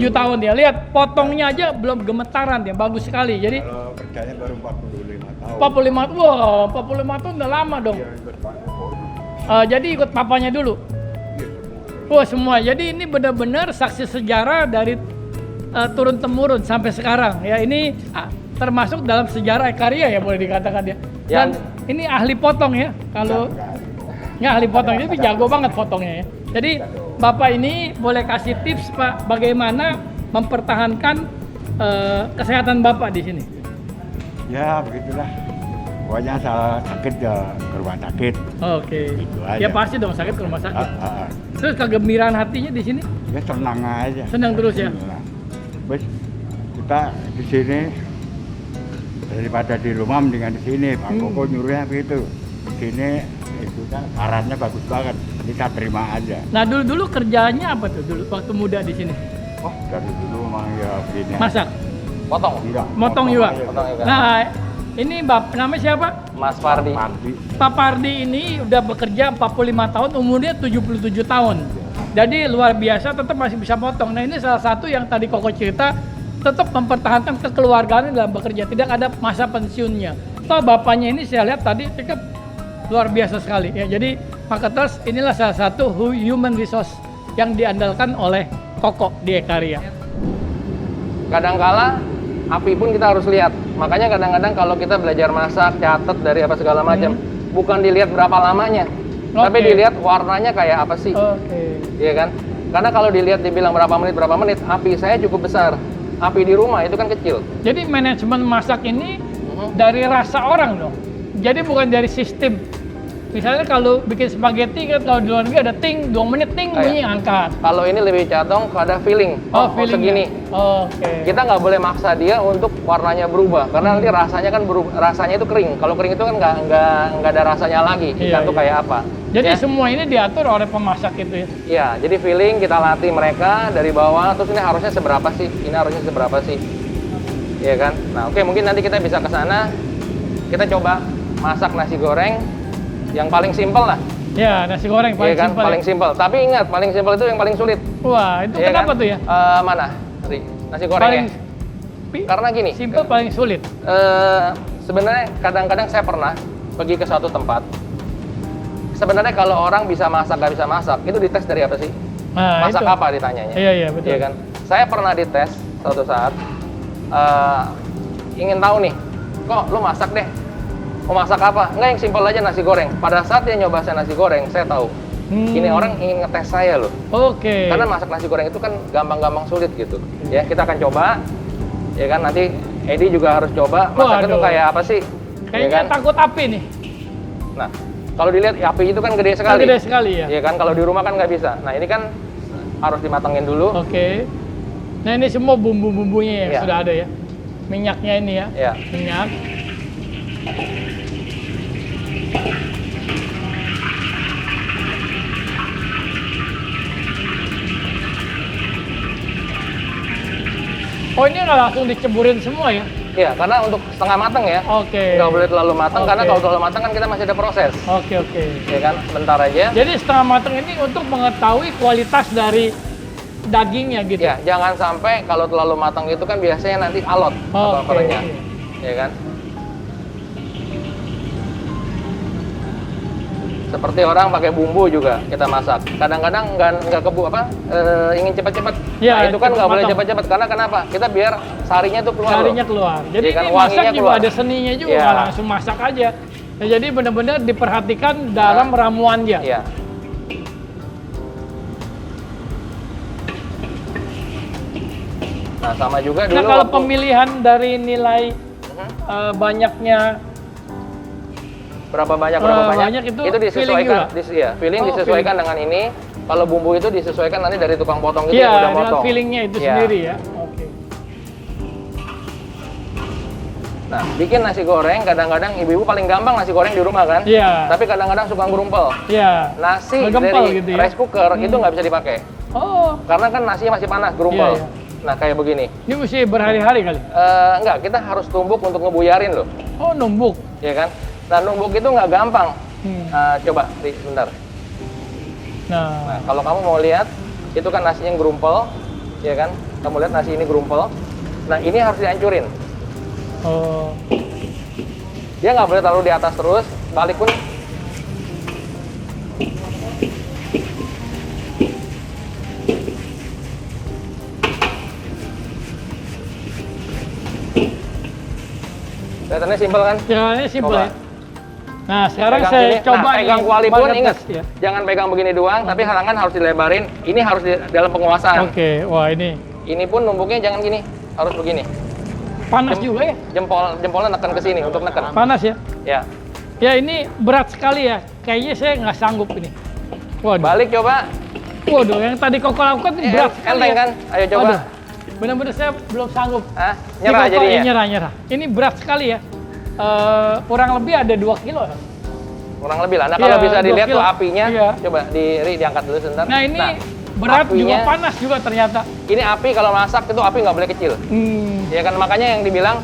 tahun ya. Lihat potongnya aja belum gemetaran ya, bagus sekali. Jadi Kalau kerjanya baru 45 tahun. 45 wah 45 tahun udah lama dong. Iya, ikut Pak Jokowi. Jadi ikut papanya dulu. Iya, semua. Wah semua. Jadi ini benar-benar saksi sejarah dari turun temurun sampai sekarang. Ya ini termasuk dalam sejarah Ekaria ya boleh dikatakan ya. Dan ini ahli potong ya. Kalau nggak ahli potong tapi jago banget potongnya ya. Jadi Bapak ini boleh kasih tips Pak bagaimana mempertahankan kesehatan Bapak di sini. Ya begitulah. Pokoknya salah sakit ya ke rumah sakit. Oke. Gitu aja. Ya pasti dong sakit ke rumah sakit. Ah. Terus kegembiraan hatinya di sini Ya tenang aja. senang terus ya. Tenang. Terus kita di sini daripada di rumah mendingan di sini. Pak Koko nyuruhnya begitu. Di sini itu kan sarannya bagus banget. Kita terima aja. Nah dulu kerjanya apa tuh dulu waktu muda di sini? Oh dari dulu memang ya begini. Masak, Potong. Iya, motong juga. aja. Potong juga. Nah ini namanya siapa? Mas Fardi. Pardi. Pak Pardi ini udah bekerja 45 tahun, umurnya 77 tahun. Jadi luar biasa tetap masih bisa potong. Nah ini salah satu yang tadi Koko cerita tetap mempertahankan kekeluargaan dalam bekerja, tidak ada masa pensiunnya. Toh bapaknya ini saya lihat tadi cukup luar biasa sekali ya. Jadi Marketers inilah salah satu human resource yang diandalkan oleh Koko di Ekaria. Kadangkala api pun kita harus lihat. Makanya kadang-kadang kalau kita belajar masak, catat dari apa segala macam, bukan dilihat berapa lamanya, tapi Oke. dilihat warnanya kayak apa sih. Oke. Iya kan? Karena kalau dilihat dibilang berapa menit, api saya cukup besar. Api di rumah itu kan kecil. Jadi manajemen masak ini dari rasa orang dong. Jadi bukan dari sistem. Misalnya kalau bikin spaghetti kan kalau di luar negeri ada ting, 2 menit ting bunyi angkat. Kalau ini lebih condong pada feeling. Feeling segini. Oke. Kita nggak boleh maksa dia untuk warnanya berubah karena nanti rasanya kan rasanya itu kering. Kalau kering itu kan nggak ada rasanya lagi. Iya, Ikan tuh iya. kayak apa? Jadi Ya? semua ini diatur oleh pemasak itu ya. Iya, jadi feeling kita latih mereka dari bawah. Terus ini harusnya seberapa sih? Ini harusnya seberapa sih? Iya kan? Nah, oke, mungkin nanti kita bisa ke sana. Kita coba masak nasi goreng yang paling simpel lah. Ya, nasi goreng paling Iya kan? simpel. Paling simpel. Tapi ingat, paling simpel itu yang paling sulit. Wah, itu Iya kenapa kan? tuh ya? Mana? Ri? Nasi goreng Paling ya? Karena gini. simpel paling sulit. Sebenarnya kadang-kadang saya pernah pergi ke suatu tempat. Sebenarnya kalau orang bisa masak nggak bisa masak, itu dites dari apa sih? Nah, Masak itu. apa ditanyanya? Iya, betul. Iya kan? Saya pernah dites suatu saat, ingin tahu nih, kok lu masak deh? Mau masak apa? Enggak, yang simpel aja nasi goreng. Pada saat dia nyoba saya nasi goreng, saya tahu. Ini orang ingin ngetes saya loh. Oke. Karena masak nasi goreng itu kan gampang-gampang sulit gitu. Ya, kita akan coba. Ya kan, nanti Edi juga harus coba. Masak itu Waduh. kayak apa sih? Kayaknya Ya kan? takut api nih. Nah, kalau dilihat api itu kan gede sekali. Gede sekali ya. Iya kan, kalau di rumah kan nggak bisa. Nah, ini kan harus dimatangin dulu. Oke. Nah, ini semua bumbu-bumbunya yang Iya. sudah ada ya. Minyaknya ini ya. Iya. Minyak. Oh, ini nggak langsung diceburin semua ya? Iya, karena untuk setengah matang ya. Oke. Nggak boleh terlalu matang, karena Oke. kalau terlalu matang kan kita masih ada proses. Oke. Ya kan, sebentar aja. Jadi setengah matang ini untuk mengetahui kualitas dari dagingnya gitu. Ya, jangan sampai kalau terlalu matang itu kan biasanya nanti alot atau Oke. kerenyah. Ya kan? Seperti orang pakai bumbu juga kita masak. Kadang-kadang nggak ingin cepat-cepat. Ya, Nah, itu kan cepat nggak boleh matang. cepat-cepat, karena kenapa? Kita biar sarinya tuh keluar. Sarinya loh. keluar. Jadi Iya kan, ini wanginya masak juga keluar. ada seninya juga, Iya. nggak langsung masak aja. Nah, jadi benar-benar diperhatikan dalam ramuannya. Iya. Nah, sama juga dulu. Nah, kalau waktu- pemilihan dari nilai banyaknya berapa banyak banyak itu feeling disesuaikan juga? feeling Oh, disesuaikan dengan ini. Kalau bumbu itu disesuaikan nanti dari tukang potong itu Iya, yang udah dengan motong. feelingnya itu Iya. sendiri ya. Oke. Nah, bikin nasi goreng kadang-kadang ibu-ibu paling gampang nasi goreng di rumah kan? Iya. Tapi kadang-kadang suka ngurumpel. Iya. Nasi Ngegempel dari gitu ya? rice cooker itu nggak bisa dipakai. Oh, Karena kan nasinya masih panas, gerumpel. Iya, iya. Nah, kayak begini. ini mesti berhari-hari kali. Enggak, kita harus tumbuk untuk ngebuyarin loh. Oh, numbuk. Ya kan? Nah, numbuk itu nggak gampang. Coba, Ri, bentar. Nah, Nah, kalau kamu mau lihat, itu kan nasinya gerumpel, ya kan? Kamu lihat nasi ini gerumpel. Nah, ini harus dihancurin. oh, Dia nggak boleh taruh di atas terus, balik pun. Kelihatannya simpel kan? caranya simpel Coba. ya. Nah, sekarang Pegang saya gini. coba Nah, pegang nih, kuali pun market ingat, test ya. jangan pegang begini doang, tapi halangan harus dilebarin. Ini harus di dalam penguasaan. Oke, wah ini Ini pun numbuknya jangan gini, harus begini. panas juga ya. Jempolnya neken ke sini untuk neken. Panas ya. Ya. Ya ini berat sekali ya. Kayaknya saya nggak sanggup ini. Waduh. Balik coba. Waduh, yang tadi Koko lakukan ini berat sekali Enteng ya. kan? Ayo coba. Waduh, benar-benar saya belum sanggup. Hah? Ini Nyerah Koko, jadinya. nyerah. Ini berat sekali ya. Kurang lebih ada 2 kilo. Kurang lebih lah. Nah, kalau Iya, bisa 2 dilihat kilo. tuh apinya, Iya. coba diangkat dulu sebentar. Nah ini berat juga, apinya- panas juga ternyata. Ini api kalau masak itu api nggak boleh kecil. Ya kan, makanya yang dibilang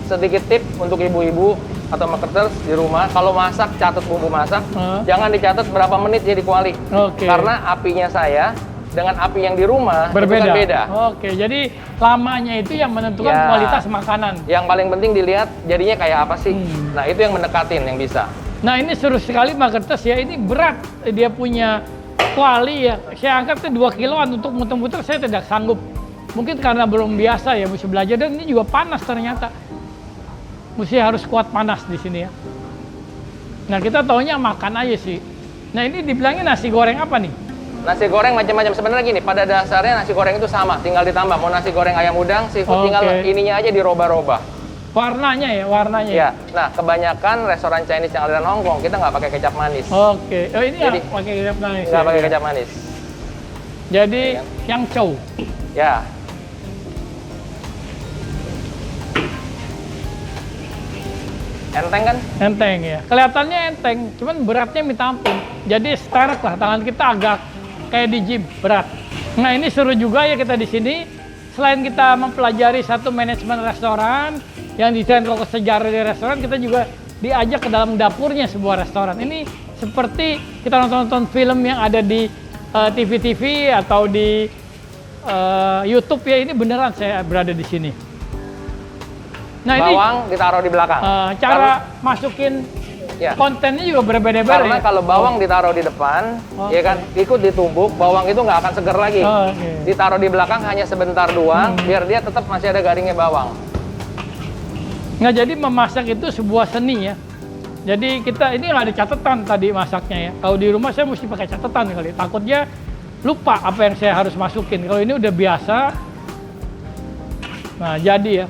sedikit tip untuk ibu-ibu atau marketers di rumah, kalau masak catat bumbu masak, jangan dicatat berapa menit jadi kuali. Oke. Karena apinya saya dengan api yang di rumah itu Berbeda. kan beda. Oke, jadi lamanya itu yang menentukan Ya. kualitas makanan. Yang paling penting dilihat jadinya kayak apa sih. Hmm. Nah, itu yang mendekatin yang bisa. Nah ini seru sekali marketers ya, ini berat. Dia punya kuali ya. Saya angkat 2 kiloan untuk muter-muter saya tidak sanggup. Mungkin karena belum biasa ya, mesti belajar. Dan ini juga panas ternyata. Mesti harus kuat panas di sini ya. Nah kita taunya makan aja sih. Nah ini dibilangnya nasi goreng apa nih? Nasi goreng macam-macam. Sebenarnya gini, pada dasarnya nasi goreng itu sama, tinggal ditambah. Mau nasi goreng ayam udang, seafood, tinggal Oke. ininya aja dirubah-rubah. Warnanya ya, warnanya. Ya, nah kebanyakan restoran Chinese yang ada di Hong Kong, kita nggak pakai kecap manis. Oke, oh ini Jadi, ya pakai kecap manis. Nggak ya? pakai kecap manis. Jadi Ya kan? yang chow. Ya. Enteng kan? Enteng ya. Kelihatannya enteng, cuman beratnya minta ampun. Jadi stark lah, tangan kita agak kayak di gym, berat. Nah ini seru juga ya kita di sini. Selain kita mempelajari satu manajemen restoran, yang desain Koko sejarah di restoran, kita juga diajak ke dalam dapurnya sebuah restoran. Ini seperti kita nonton film yang ada di TV-TV atau di YouTube ya, ini beneran saya berada di sini. Nah Bawang ditaruh di belakang. cara masukin Ya. kontennya juga berbeda-beda Karena ya? kalau bawang ditaruh di depan, ya kan, ikut ditumbuk, bawang itu nggak akan seger lagi. Oke. Ditaruh di belakang hanya sebentar doang, biar dia tetap masih ada garingnya bawang. Nggak, jadi memasak itu sebuah seni ya. Jadi kita ini nggak ada catatan tadi masaknya ya. Kalau di rumah saya mesti pakai catatan kali. Takutnya lupa apa yang saya harus masukin. Kalau ini udah biasa. Nah jadi ya.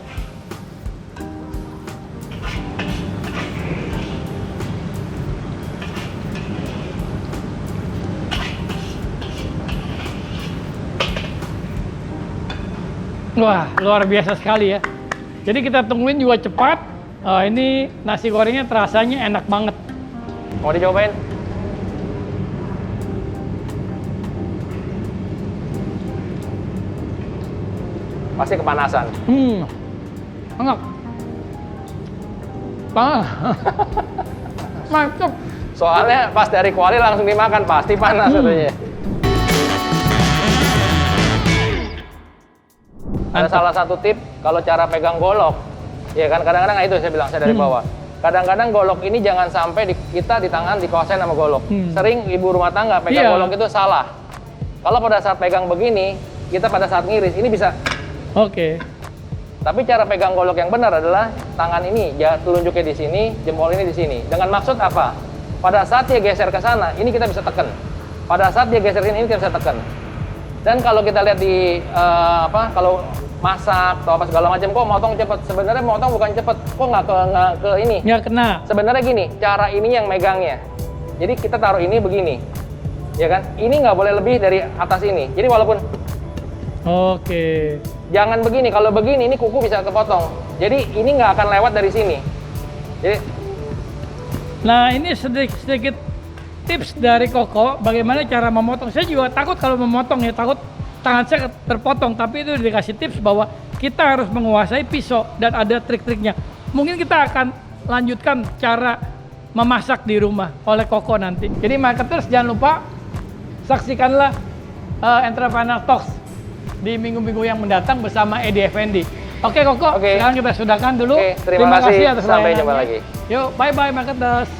Wah luar biasa sekali ya. Jadi kita tungguin juga cepat. Ini nasi gorengnya terasanya enak banget. Mau dicobain? Pasti kepanasan. Enak. Mantap. Soalnya pas dari kuali langsung dimakan, pasti panas katanya. Ada salah satu tip kalau cara pegang golok, ya kan kadang-kadang itu saya bilang saya dari bawah. Kadang-kadang golok ini jangan sampai kita di tangan dikuasain sama golok. Sering ibu rumah tangga pegang golok itu salah. Kalau pada saat pegang begini, kita pada saat ngiris ini bisa. Oke. Tapi cara pegang golok yang benar adalah tangan ini, ya telunjuknya di sini, jempol ini di sini. Dengan maksud apa? Pada saat dia geser ke sana, ini kita bisa tekan. Pada saat dia geser ke sini, kita bisa tekan. Dan kalau kita lihat di kalau masak atau apa segala macam, kok motong cepet. Sebenarnya motong bukan cepet, kok nggak ke ini. Nggak kena. Sebenarnya gini, cara ini yang megangnya. Jadi kita taruh ini begini, ya kan? Ini nggak boleh lebih dari atas ini. Jadi walaupun jangan begini. Kalau begini, ini kuku bisa kepotong. Jadi ini nggak akan lewat dari sini. Jadi, nah ini sedikit tips dari Koko bagaimana cara memotong. Saya juga takut kalau memotong ya, takut tangan saya terpotong. Tapi itu dikasih tips bahwa kita harus menguasai pisau dan ada trik-triknya. Mungkin kita akan lanjutkan cara memasak di rumah oleh Koko nanti. Jadi marketers jangan lupa saksikanlah Entrepreneur Talks di minggu-minggu yang mendatang bersama Edi Effendi. Oke Koko, sekarang kita sudahkan dulu. terima kasih. atas Sampai layanannya. jumpa lagi. Yuk, bye-bye marketers.